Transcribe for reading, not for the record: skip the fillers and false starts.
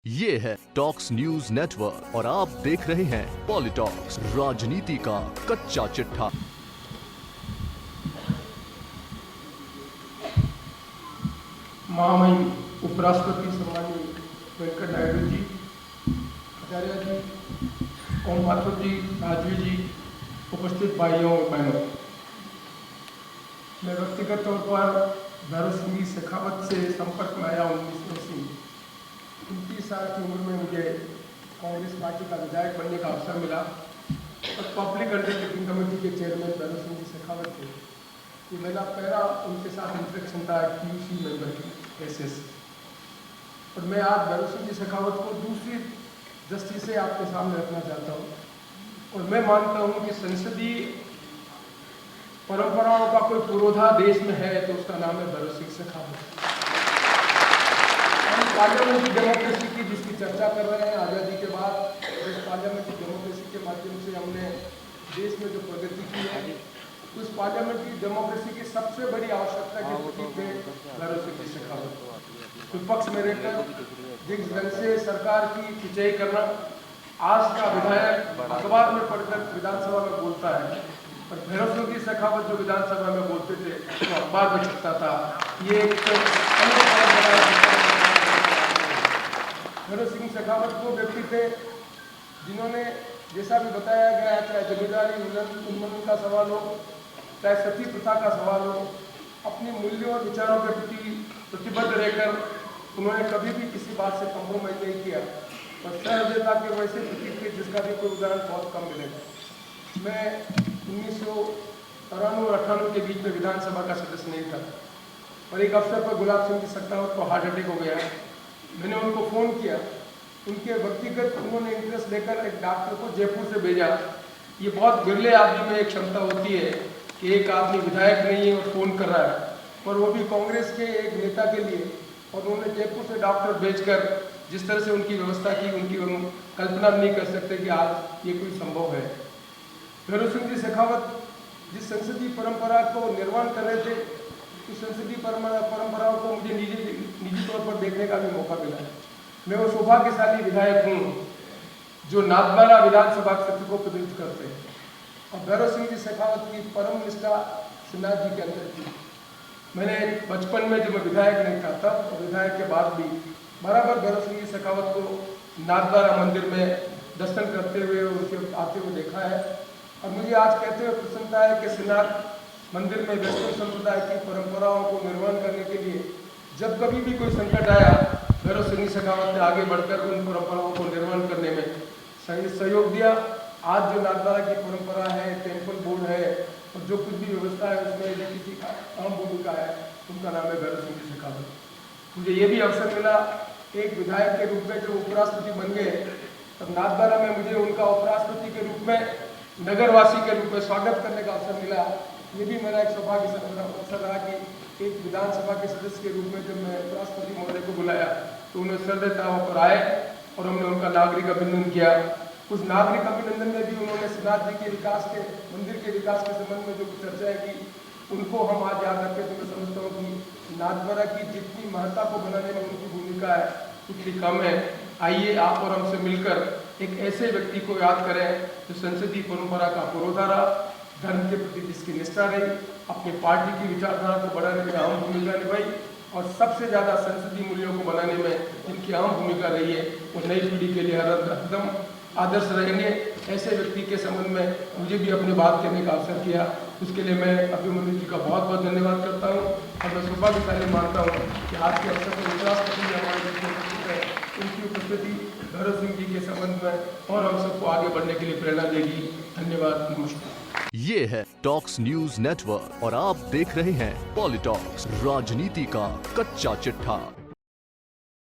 ये है talks news network और आप देख रहे हैं पॉलिटॉक्स, राजनीति का कच्चा चिट्ठा। महामहिम उपराष्ट्रपति सम्मानीय वेंकट नायडू जी, आचार्य जी, ओम माथुर जी, राजवी जी, उपस्थित भाइयों और बहनों, मैं व्यक्तिगत तौर पर भैरव सिंह शेखावत से संपर्क में आया 1980। 29 साल की उम्र में मुझे कांग्रेस पार्टी का विधायक बनने का अवसर मिला और पब्लिक अंडरटेकिंग कमेटी के चेयरमैन भैरव सिंह शेखावत थे। ये मेरा पहला उनके साथ इंटरेक्शन था PUC मेंबर की एसएस। और मैं आज भैरव सिंह शेखावत को दूसरी दृष्टि से आपके सामने रखना चाहता हूँ। और मैं मानता हूँ कि संसदीय परंपराओं का कोई पुरोधा देश में है तो उसका नाम है भैरव सिंह शेखावत। हम पार्लियामेंट्री डेमोक्रेसी की जिसकी चर्चा कर रहे हैं, आज़ादी के बाद इस पार्लियामेंट्री डेमोक्रेसी के माध्यम से हमने देश में जो प्रगति की है, उस पार्लियामेंट्री डेमोक्रेसी की सबसे बड़ी आवश्यकता के प्रतीक है भैरव सिंह शेखावत। विपक्ष में रहकर जिस ढंग से सरकार की खिंचाई करना, आज का विधायक अखबार में पढ़कर विधानसभा में बोलता है और भैरव सिंह शेखावत जो विधानसभा में बोलते थे वो अखबार में छपता था। ये एक भैरव सिंह शेखावत वो व्यक्ति थे जिन्होंने, जैसा भी बताया गया है, चाहे जमींदारी उन्मूलन का सवाल हो, चाहे सती प्रथा का सवाल हो, अपने मूल्यों और विचारों के प्रति प्रतिबद्ध रहकर उन्होंने कभी भी किसी बात से कम्प्रोमाइज नहीं किया और सहृदयता के वैसे प्रतीक थे जिसका भी कोई उदाहरण बहुत कम मिलेगा। मैं 1993 और 98 के बीच में विधानसभा का सदस्य नहीं था और एक अवसर पर गुलाब सिंह शेखावत को हार्ट अटैक हो गया। मैंने उनको फ़ोन किया, उनके व्यक्तिगत उन्होंने इंटरेस्ट लेकर एक डॉक्टर को जयपुर से भेजा। ये बहुत विरले आदमी में एक क्षमता होती है कि एक आदमी विधायक नहीं है और फ़ोन कर रहा है, और वो भी कांग्रेस के एक नेता के लिए, और उन्होंने जयपुर से डॉक्टर भेजकर जिस तरह से उनकी व्यवस्था की, उनकी हम कल्पना नहीं कर सकते कि आज ये कोई संभव है। भैरव सिंह शेखावत जिस संसदीय परंपरा को निर्माण कर रहे थे, उस संसदीय परंपराओं को मुझे निजी तौर पर देखने का भी मौका मिला है। मैं वो सौभाग्यशाली विधायक हूँ जो नाथद्वारा विधानसभा क्षेत्र को प्रतिनिधित्व करते हैं। और भैरव सिंह शेखावत की परम निष्ठा सिन्हा जी के अंदर थी। मैंने बचपन में जब मैं विधायक नहीं था तब और विधायक के बाद भी बराबर भैरव सिंह शेखावत को नाथद्वारा मंदिर में दर्शन करते हुए और उनके आते हुए देखा है। और मुझे आज कहते हुए प्रसन्नता है कि सिन्हा मंदिर में वैष्णव संप्रदाय की परंपराओं को निर्माण करने के लिए जब कभी भी कोई संकट आया, भैरव सिंह शेखावत ने आगे बढ़कर उन परंपराओं को निर्माण करने में सहयोग दिया। आज जो नाथद्वारा की परंपरा है, टेम्पल बोर्ड है और जो कुछ भी व्यवस्था है, उसमें यदि किसी का अहम भूमिका है, उनका नाम है भैरव सिंह शेखावत। मुझे ये भी अवसर मिला एक विधायक के रूप में, जो उपराष्ट्रपति बन गए, तब नाथद्वारा में मुझे उनका उपराष्ट्रपति के रूप में, नगरवासी के रूप में स्वागत करने का अवसर मिला। ये भी मेरा एक सौभाग्य अवसर रहा कि एक विधानसभा के सदस्य के रूप में जब मैं उपराष्ट्रपति महोदय को बुलाया तो उन्हें सहृदयता पर आए और हमने उनका नागरिक अभिनंदन किया। उस नागरिक अभिनंदन में भी उन्होंने श्रीनाथ जी के विकास के, मंदिर के विकास के संबंध में जो चर्चा की, उनको हम आज याद रखें तो मैं समझता हूँ कि नाथद्वारा की जितनी महत्ता को बनाने में उनकी भूमिका है उतनी कम है। आइए आप और हमसे मिलकर एक ऐसे व्यक्ति को याद करें जो संसदीय परंपरा का पुरोधा रहा, धर्म के प्रति जिसकी निष्ठा रही, अपनी पार्टी की विचारधारा को बढ़ाने में अहम भूमिका निभाई और सबसे ज़्यादा संसदीय मूल्यों को बनाने में जिनकी अहम भूमिका रही है, वो नई पीढ़ी के लिए हरदम आदर्श रहेंगे। ऐसे व्यक्ति के संबंध में मुझे भी अपनी बात कहने का अवसर किया, उसके लिए मैं अभिमन्यु जी का बहुत बहुत धन्यवाद करता हूँ। और मैं सौभाग्यशाली मानता हूँ कि आज के अवसर पर उपराष्ट्रपति हमारे उनकी उपस्थिति भैरव सिंह जी के संबंध में और हम सबको आगे बढ़ने के लिए प्रेरणा देगी। धन्यवाद, नमस्कार। ये है टॉक्स न्यूज नेटवर्क और आप देख रहे हैं पॉलिटॉक्स, राजनीति का कच्चा चिट्ठा।